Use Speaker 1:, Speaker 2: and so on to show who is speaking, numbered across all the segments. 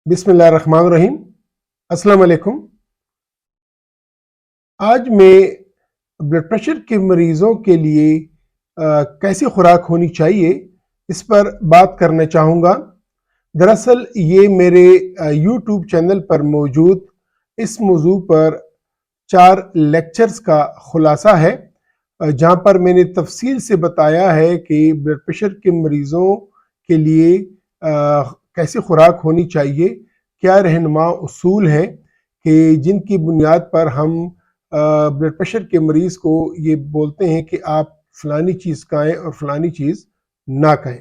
Speaker 1: بسم اللہ الرحمن الرحیم۔ السلام علیکم۔ آج میں بلڈ پریشر کے مریضوں کے لیے کیسی خوراک ہونی چاہیے اس پر بات کرنا چاہوں گا۔ دراصل یہ میرے یوٹیوب چینل پر موجود اس موضوع پر 4 لیکچرز کا خلاصہ ہے، جہاں پر میں نے تفصیل سے بتایا ہے کہ بلڈ پریشر کے مریضوں کے لیے کیسی خوراک ہونی چاہیے، کیا رہنما اصول ہیں کہ جن کی بنیاد پر ہم بلڈ پریشر کے مریض کو یہ بولتے ہیں کہ آپ فلانی چیز کھائیں اور فلانی چیز نہ کھائیں۔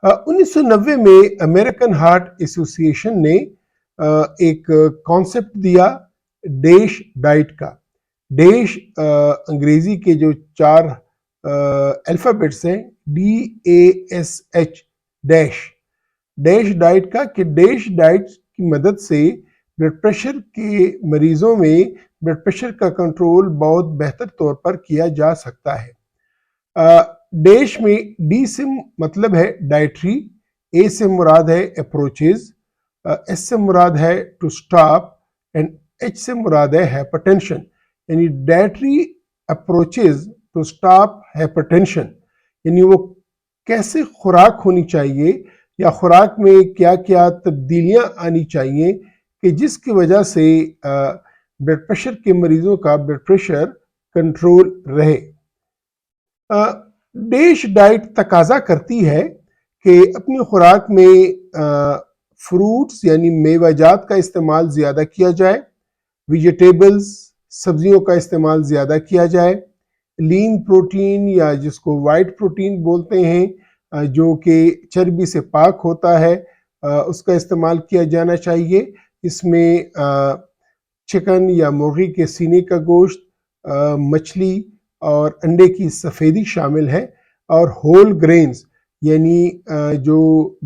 Speaker 1: 1990 میں امریکن ہارٹ ایسوسی ایشن نے ایک کانسیپٹ دیا ڈیش ڈائٹ کا۔ ڈیش انگریزی کے جو 4 الفابیٹس ہیں DASH، ڈیش ڈائٹ کا، کہ ڈیش ڈائٹ کی مدد سے بلڈ پریشر کے مریضوں میں بلڈ پریشر کا کنٹرول بہت بہتر طور پر کیا جا سکتا ہے۔ ڈیش میں ڈی سے مطلب ہے ڈائٹری، اے سے مراد ہے اپروچز، ایس سے مراد ہے ٹو سٹاپ، اینڈ ایچ سے مراد ہے ہائپرٹینشن، یعنی dietary approaches to stop hypertension, یعنی وہ کیسے خوراک ہونی چاہیے یا خوراک میں کیا کیا تبدیلیاں آنی چاہیے کہ جس کی وجہ سے بلڈ پریشر کے مریضوں کا بلڈ پریشر کنٹرول رہے۔ ڈیش ڈائٹ تقاضا کرتی ہے کہ اپنی خوراک میں فروٹس یعنی میوہ جات کا استعمال زیادہ کیا جائے، ویجیٹیبلز سبزیوں کا استعمال زیادہ کیا جائے، لین پروٹین یا جس کو وائٹ پروٹین بولتے ہیں جو کہ چربی سے پاک ہوتا ہے اس کا استعمال کیا جانا چاہیے۔ اس میں چکن یا مرغی کے سینے کا گوشت، مچھلی اور انڈے کی سفیدی شامل ہے، اور ہول گرینز یعنی جو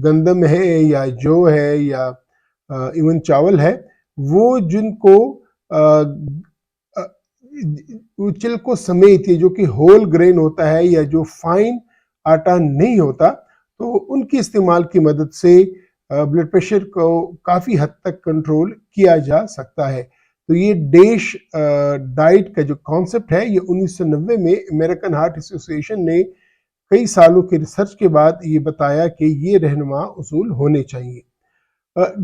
Speaker 1: گندم ہے یا جو ہے یا ایون چاول ہے، وہ جن کو چلکو سمیت جو کہ ہول گرین ہوتا ہے یا جو فائن آٹا نہیں ہوتا، تو ان کی استعمال کی مدد سے بلڈ پریشر کو کافی حد تک کنٹرول کیا جا سکتا ہے۔ تو یہ ڈیش ڈائٹ کا جو کانسیپٹ ہے یہ 1990 میں امریکن ہارٹ ایسوسی ایشن نے کئی سالوں کے ریسرچ کے بعد یہ بتایا کہ یہ رہنما اصول ہونے چاہیے۔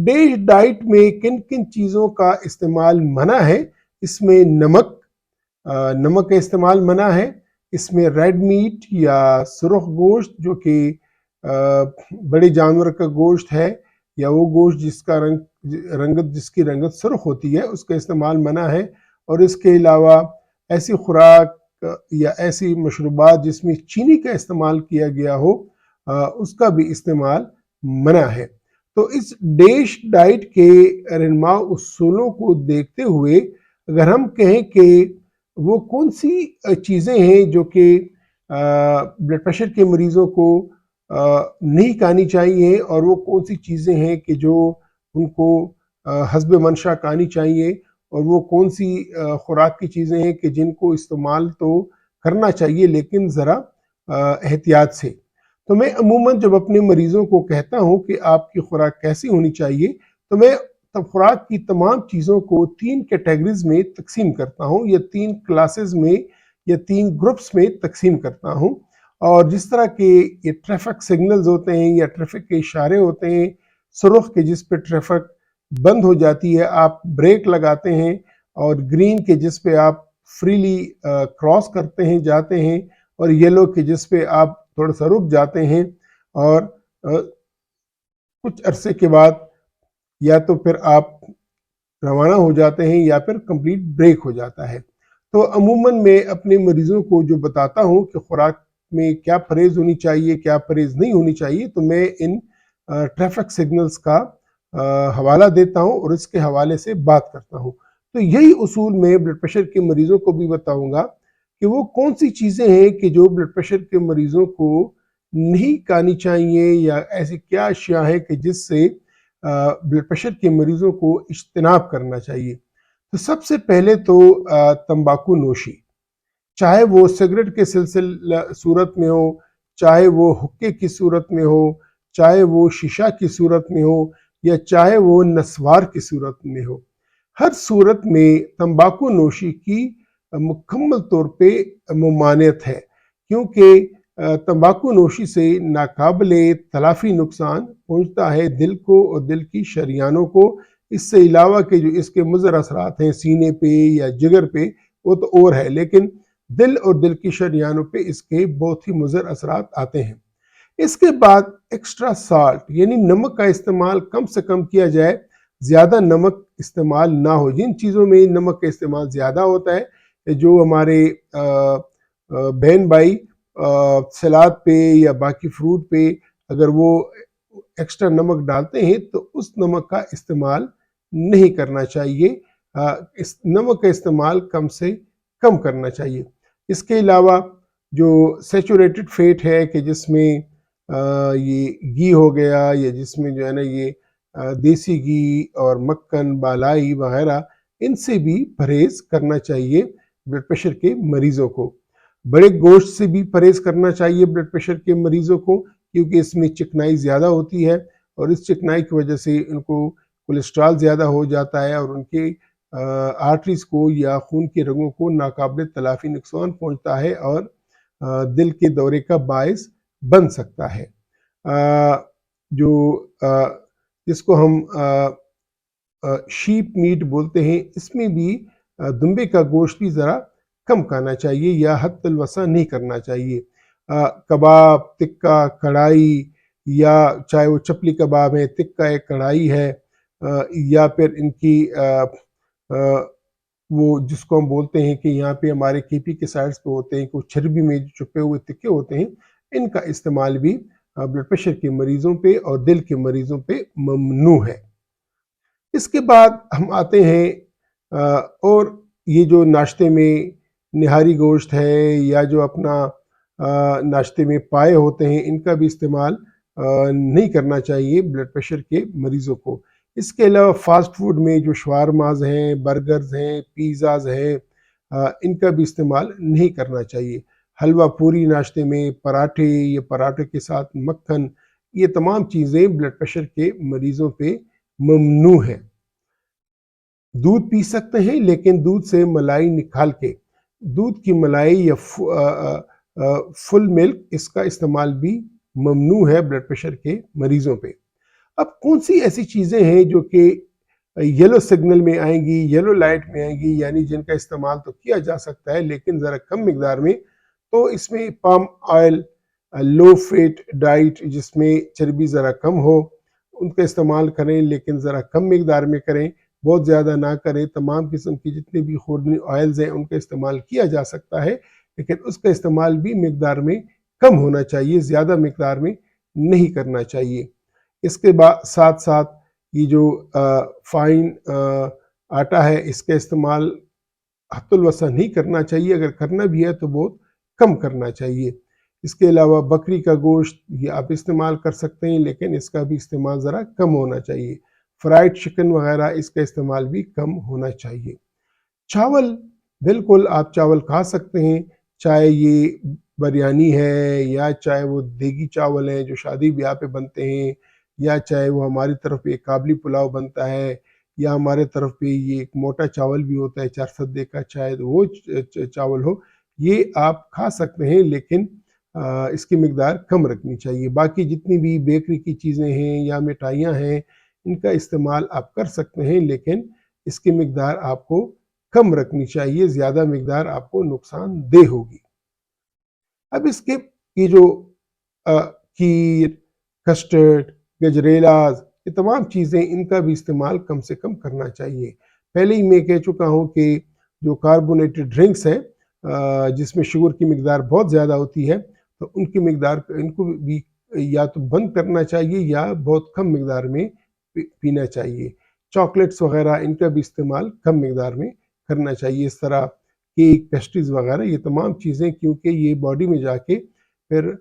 Speaker 1: ڈیش ڈائٹ میں کن کن چیزوں کا استعمال منع ہے؟ اس میں نمک کا استعمال منع ہے، اس میں ریڈ میٹ یا سرخ گوشت جو کہ بڑے جانور کا گوشت ہے یا وہ گوشت جس کی رنگت سرخ ہوتی ہے اس کا استعمال منع ہے، اور اس کے علاوہ ایسی خوراک یا ایسی مشروبات جس میں چینی کا استعمال کیا گیا ہو اس کا بھی استعمال منع ہے۔ تو اس ڈیش ڈائٹ کے رہنما اصولوں کو دیکھتے ہوئے اگر ہم کہیں کہ وہ کون سی چیزیں ہیں جو کہ بلڈ پریشر کے مریضوں کو نہیں کھانی چاہیے اور وہ کون سی چیزیں ہیں کہ جو ان کو حسب منشا کھانی چاہیے، اور وہ کون سی خوراک کی چیزیں ہیں کہ جن کو استعمال تو کرنا چاہیے لیکن ذرا احتیاط سے۔ تو میں عموماً جب اپنے مریضوں کو کہتا ہوں کہ آپ کی خوراک کیسی ہونی چاہیے تو میں خوراک کی تمام چیزوں کو 3 کیٹیگریز میں تقسیم کرتا ہوں یا 3 کلاسز میں یا 3 گروپس میں تقسیم کرتا ہوں، اور جس طرح کے یہ ٹریفک سگنلز ہوتے ہیں یا ٹریفک کے اشارے ہوتے ہیں، سرخ کے جس پہ ٹریفک بند ہو جاتی ہے آپ بریک لگاتے ہیں، اور گرین کے جس پہ آپ فریلی کراس کرتے ہیں جاتے ہیں، اور یلو کے جس پہ آپ تھوڑا سا رک جاتے ہیں، اور کچھ عرصے کے بعد یا تو پھر آپ روانہ ہو جاتے ہیں یا پھر کمپلیٹ بریک ہو جاتا ہے۔ تو عموماً میں اپنے مریضوں کو جو بتاتا ہوں کہ خوراک میں کیا پرہیز ہونی چاہیے کیا پرہیز نہیں ہونی چاہیے، تو میں ان ٹریفک سگنلز کا حوالہ دیتا ہوں اور اس کے حوالے سے بات کرتا ہوں۔ تو یہی اصول میں بلڈ پریشر کے مریضوں کو بھی بتاؤں گا کہ وہ کون سی چیزیں ہیں کہ جو بلڈ پریشر کے مریضوں کو نہیں کھانی چاہیے، یا ایسی کیا اشیاء ہیں کہ جس سے بلڈ پریشر کے مریضوں کو اجتناب کرنا چاہیے۔ تو سب سے پہلے تو تمباکو نوشی، چاہے وہ سگریٹ کے صورت میں ہو، چاہے وہ حقے کی صورت میں ہو، چاہے وہ شیشہ کی صورت میں ہو، یا چاہے وہ نسوار کی صورت میں ہو، ہر صورت میں تمباکو نوشی کی مکمل طور پہ ممانعت ہے، کیونکہ تمباکو نوشی سے ناقابل تلافی نقصان پہنچتا ہے دل کو اور دل کی شریانوں کو۔ اس سے علاوہ کہ جو اس کے مضر اثرات ہیں سینے پہ یا جگر پہ وہ تو اور ہے، لیکن دل اور دل کی شریانوں پہ اس کے بہت ہی مضر اثرات آتے ہیں۔ اس کے بعد ایکسٹرا سالٹ یعنی نمک کا استعمال کم سے کم کیا جائے، زیادہ نمک استعمال نہ ہو۔ جن چیزوں میں نمک کا استعمال زیادہ ہوتا ہے، جو ہمارے بہن بھائی سلاد پہ یا باقی فروٹ پہ اگر وہ ایکسٹرا نمک ڈالتے ہیں تو اس نمک کا استعمال نہیں کرنا چاہیے، اس نمک کا استعمال کم سے کم کرنا چاہیے۔ اس کے علاوہ جو سیچوریٹڈ فیٹ ہے کہ جس میں یہ گھی ہو گیا یا جس میں جو ہے نا یہ دیسی گھی اور مکھن بالائی وغیرہ، ان سے بھی پرہیز کرنا چاہیے بلڈ پریشر کے مریضوں کو۔ بڑے گوشت سے بھی پرہیز کرنا چاہیے بلڈ پریشر کے مریضوں کو، کیونکہ اس میں چکنائی زیادہ ہوتی ہے اور اس چکنائی کی وجہ سے ان کو کولیسٹرول زیادہ ہو جاتا ہے اور ان کے آرٹریز کو یا خون کے رگوں کو ناقابل تلافی نقصان پہنچتا ہے اور دل کے دورے کا باعث بن سکتا ہے۔ جو جس کو ہم شیپ میٹ بولتے ہیں، اس میں بھی دمبے کا گوشت بھی ذرا کم کھانا چاہیے یا حد الوسع نہیں کرنا چاہیے۔ کباب، تکہ، کڑھائی یا چاہے وہ چپلی کباب ہے، تکہ ہے، کڑھائی ہے، یا پھر ان کی وہ جس کو ہم بولتے ہیں کہ یہاں پہ ہمارے کے پی کے سائڈس پہ ہوتے ہیں کچھ چربی میں جو چھپے ہوئے تکے ہوتے ہیں، ان کا استعمال بھی بلڈ پریشر کے مریضوں پہ اور دل کے مریضوں پہ ممنوع ہے۔ اس کے بعد ہم آتے ہیں اور یہ جو ناشتے میں نہاری گوشت ہے یا جو اپنا ناشتے میں پائے ہوتے ہیں، ان کا بھی استعمال نہیں کرنا چاہیے بلڈ پریشر کے مریضوں کو۔ اس کے علاوہ فاسٹ فوڈ میں جو شوارماز ہیں، برگرز ہیں، پیزاز ہیں، ان کا بھی استعمال نہیں کرنا چاہیے۔ حلوہ پوری ناشتے میں، پراٹھے یا پراٹھے کے ساتھ مکھن، یہ تمام چیزیں بلڈ پریشر کے مریضوں پہ ممنوع ہے۔ دودھ پی سکتے ہیں لیکن دودھ سے ملائی نکال کے، دودھ کی ملائی یا فل ملک، اس کا استعمال بھی ممنوع ہے بلڈ پریشر کے مریضوں پہ۔ اب کون سی ایسی چیزیں ہیں جو کہ یلو سگنل میں آئیں گی، یلو لائٹ میں آئیں گی، یعنی جن کا استعمال تو کیا جا سکتا ہے لیکن ذرا کم مقدار میں؟ تو اس میں palm oil, low fat diet جس میں چربی ذرا کم ہو، ان کا استعمال کریں لیکن ذرا کم مقدار میں کریں، بہت زیادہ نہ کریں۔ تمام قسم کی جتنے بھی خوردنی آئلز ہیں ان کا استعمال کیا جا سکتا ہے، لیکن اس کا استعمال بھی مقدار میں کم ہونا چاہیے، زیادہ مقدار میں نہیں کرنا چاہیے۔ اس کے ساتھ ساتھ یہ جو فائن آٹا ہے، اس کا استعمال حد الوسع نہیں کرنا چاہیے، اگر کرنا بھی ہے تو بہت کم کرنا چاہیے۔ اس کے علاوہ بکری کا گوشت یہ آپ استعمال کر سکتے ہیں لیکن اس کا بھی استعمال ذرا کم ہونا چاہیے۔ فرائیڈ چکن وغیرہ، اس کا استعمال بھی کم ہونا چاہیے۔ چاول، بالکل آپ چاول کھا سکتے ہیں، چاہے یہ بریانی ہے یا چاہے وہ دیگی چاول ہیں جو شادی بیاہ پہ بنتے ہیں، یا چاہے وہ ہماری طرف ایک کابلی پلاؤ بنتا ہے، یا ہمارے طرف پہ یہ ایک موٹا چاول بھی ہوتا ہے چار سدے کا، چاہے وہ چاول ہو، یہ آپ کھا سکتے ہیں لیکن اس کی مقدار کم رکھنی چاہیے۔ باقی جتنی بھی بیکری کی چیزیں ہیں یا مٹھائیاں ہیں، ان کا استعمال آپ کر سکتے ہیں لیکن اس کی مقدار آپ کو کم رکھنی چاہیے، زیادہ مقدار آپ کو نقصان دہ ہوگی۔ اب اس کے یہ جو کھیر، کسٹرڈ، گجریلاز، یہ تمام چیزیں، ان کا بھی استعمال کم سے کم کرنا چاہیے۔ پہلے ہی میں کہہ چکا ہوں کہ جو کاربونیٹڈ ڈرنکس ہیں جس میں شوگر کی مقدار بہت زیادہ ہوتی ہے، تو ان کی مقدار ان کو بھی یا تو بند کرنا چاہیے یا بہت کم مقدار میں پینا چاہیے۔ چاکلیٹس وغیرہ، ان کا بھی استعمال کم مقدار میں کرنا چاہیے۔ اس طرح کیک، پیسٹریز وغیرہ، یہ تمام چیزیں کیونکہ یہ باڈی میں جا کے پھر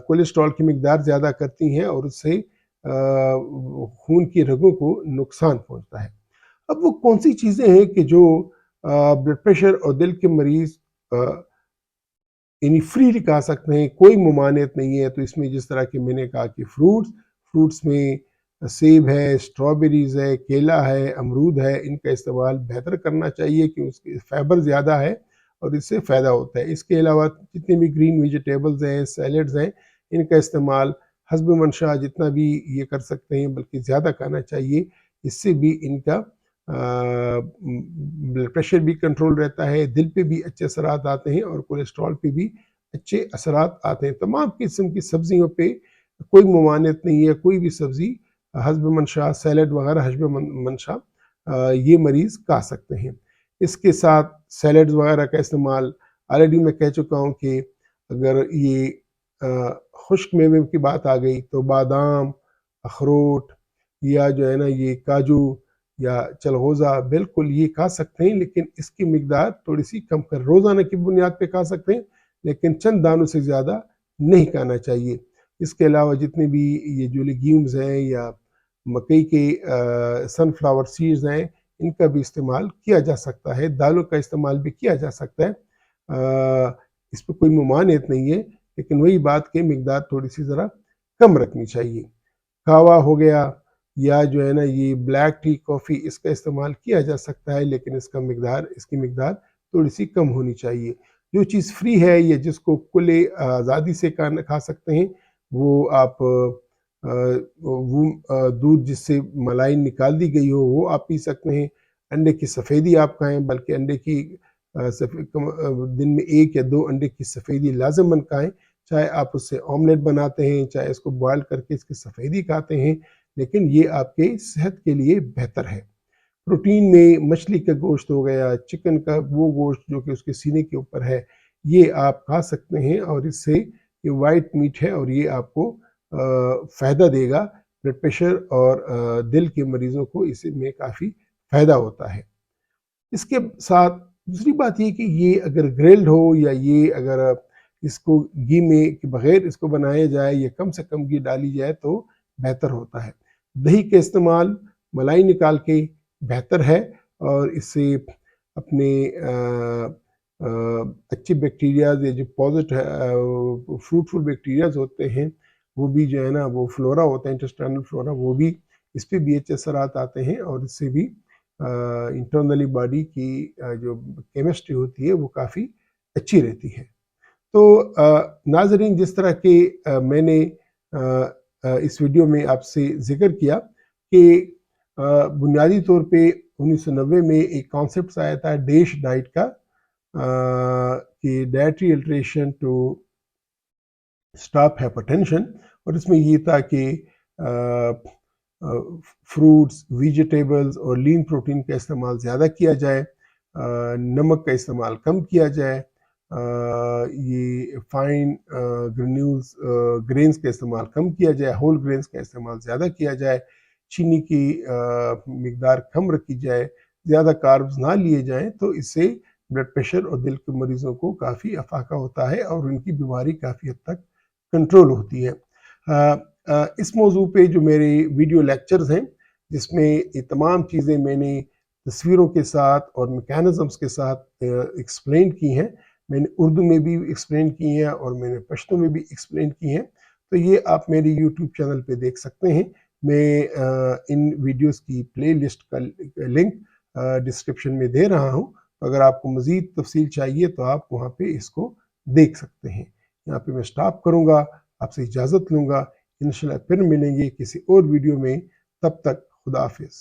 Speaker 1: کولیسٹرول کی مقدار زیادہ کرتی ہیں اور اس سے خون کی رگوں کو نقصان پہنچتا ہے۔ اب وہ کون سی چیزیں ہیں کہ جو بلڈ پریشر اور دل کے مریض یعنی فریلی کھا سکتے ہیں، کوئی ممانعت نہیں ہے؟ تو اس میں جس طرح کہ میں نے کہا کہ فروٹس میں سیب ہے، اسٹرابیریز ہے، کیلا ہے، امرود ہے، ان کا استعمال بہتر کرنا چاہیے کہ اس کے فائبر زیادہ ہے اور اس سے فائدہ ہوتا ہے۔ اس کے علاوہ جتنے بھی گرین ویجیٹیبلز ہیں، سیلڈز ہیں، ان کا استعمال حسب منشاء جتنا بھی یہ کر سکتے ہیں بلکہ زیادہ کرنا چاہیے۔ اس سے بھی ان کا بلڈ پریشر بھی کنٹرول رہتا ہے، دل پہ بھی اچھے اثرات آتے ہیں اور کولیسٹرول پہ بھی اچھے اثرات آتے ہیں۔ تمام قسم کی سبزیوں پہ کوئی ممانعت نہیں ہے، کوئی بھی سبزی حسب منشاء، سیلڈ وغیرہ حسب منشاء یہ مریض کھا سکتے ہیں۔ اس کے ساتھ سیلڈز وغیرہ کا استعمال آلریڈی میں کہہ چکا ہوں کہ اگر یہ خشک میوے کی بات آ گئی تو بادام، اخروٹ یا جو ہے نا یہ کاجو یا چلغوزہ بالکل یہ کھا سکتے ہیں، لیکن اس کی مقدار تھوڑی سی کم کر، روزانہ کی بنیاد پہ کھا سکتے ہیں لیکن چند دانوں سے زیادہ نہیں کھانا چاہیے۔ اس کے علاوہ جتنے بھی یہ جو لیگیومز ہیں یا مکئی کے سن فلاور سیڈز ہیں، ان کا بھی استعمال کیا جا سکتا ہے، دالوں کا استعمال بھی کیا جا سکتا ہے، اس پہ کوئی ممانعت نہیں ہے، لیکن وہی بات کہ مقدار تھوڑی سی ذرا کم رکھنی چاہیے۔ کہوا ہو گیا یا جو ہے نا یہ بلیک ٹی، کافی، اس کا استعمال کیا جا سکتا ہے لیکن اس کی مقدار تھوڑی سی کم ہونی چاہیے۔ جو چیز فری ہے یا جس کو کھلے آزادی سے کھا سکتے ہیں وہ آپ وہ دودھ جس سے ملائی نکال دی گئی ہو وہ آپ پی سکتے ہیں۔ انڈے کی سفیدی آپ کھائیں، بلکہ انڈے کی دن میں 1 یا 2 انڈے کی سفیدی لازماً کھائیں، چاہے آپ اس سے آملیٹ بناتے ہیں، چاہے اس کو بوائل کر کے اس کی سفیدی کھاتے ہیں، لیکن یہ آپ کے صحت کے لیے بہتر ہے۔ پروٹین میں مچھلی کا گوشت ہو گیا، چکن کا وہ گوشت جو کہ اس کے سینے کے اوپر ہے، یہ آپ کھا سکتے ہیں اور اس سے یہ وائٹ میٹ ہے اور یہ آپ کو فائدہ دے گا۔ بلڈ پریشر اور دل کے مریضوں کو اس میں کافی فائدہ ہوتا ہے۔ اس کے ساتھ دوسری بات یہ کہ یہ اگر گریلڈ ہو یا یہ اگر اس کو گھی میں کے بغیر اس کو بنایا جائے یا کم سے کم گھی ڈالی جائے تو بہتر ہوتا ہے۔ دہی کے استعمال ملائی نکال کے بہتر ہے اور اس سے اپنے اچھے بیکٹیریاز یا جو فروٹفل بیکٹیریاز ہوتے ہیں وہ بھی جو ہے نا وہ فلورا ہوتا ہے، انٹسٹائنل فلورا، وہ بھی اس پہ بھی اچھے اثرات آتے ہیں اور اس سے بھی انٹرنلی باڈی کی جو کیمسٹری ہوتی ہے وہ کافی اچھی رہتی ہے۔ تو ناظرین، جس طرح کہ میں نے اس ویڈیو میں آپ سے ذکر کیا کہ بنیادی طور پہ 1990 میں ایک کانسیپٹ آیا تھا ڈیش ڈائٹ کا، کہ dietary alteration to stop hypertension, اور اس میں یہ تھا کہ فروٹس، ویجیٹیبلز اور لین پروٹین کا استعمال زیادہ کیا جائے، نمک کا استعمال کم کیا جائے، یہ فائن گرینز کا استعمال کم کیا جائے، ہول گرینز کا استعمال زیادہ کیا جائے، چینی کی مقدار کم رکھی جائے، زیادہ کاربز نہ لیے جائیں، تو اس سے بلڈ پریشر اور دل کے مریضوں کو کافی افاقہ ہوتا ہے اور ان کی بیماری کافی حد تک کنٹرول ہوتی ہے۔ اس موضوع پہ جو میرے ویڈیو لیکچرز ہیں جس میں یہ تمام چیزیں میں نے تصویروں کے ساتھ اور میکینزمز کے ساتھ ایکسپلین کی ہیں، میں نے اردو میں بھی ایکسپلین کی ہیں اور میں نے پشتو میں بھی ایکسپلین کی ہیں، تو یہ آپ میری یوٹیوب چینل پہ دیکھ سکتے ہیں۔ میں ان ویڈیوز کی پلے لسٹ کا لنک ڈسکرپشن میں دے رہا ہوں، اگر آپ کو مزید تفصیل چاہیے تو آپ وہاں پہ اس کو دیکھ سکتے ہیں۔ یہاں پہ میں سٹاپ کروں گا، آپ سے اجازت لوں گا، انشاءاللہ پھر ملیں گے کسی اور ویڈیو میں، تب تک خدا حافظ۔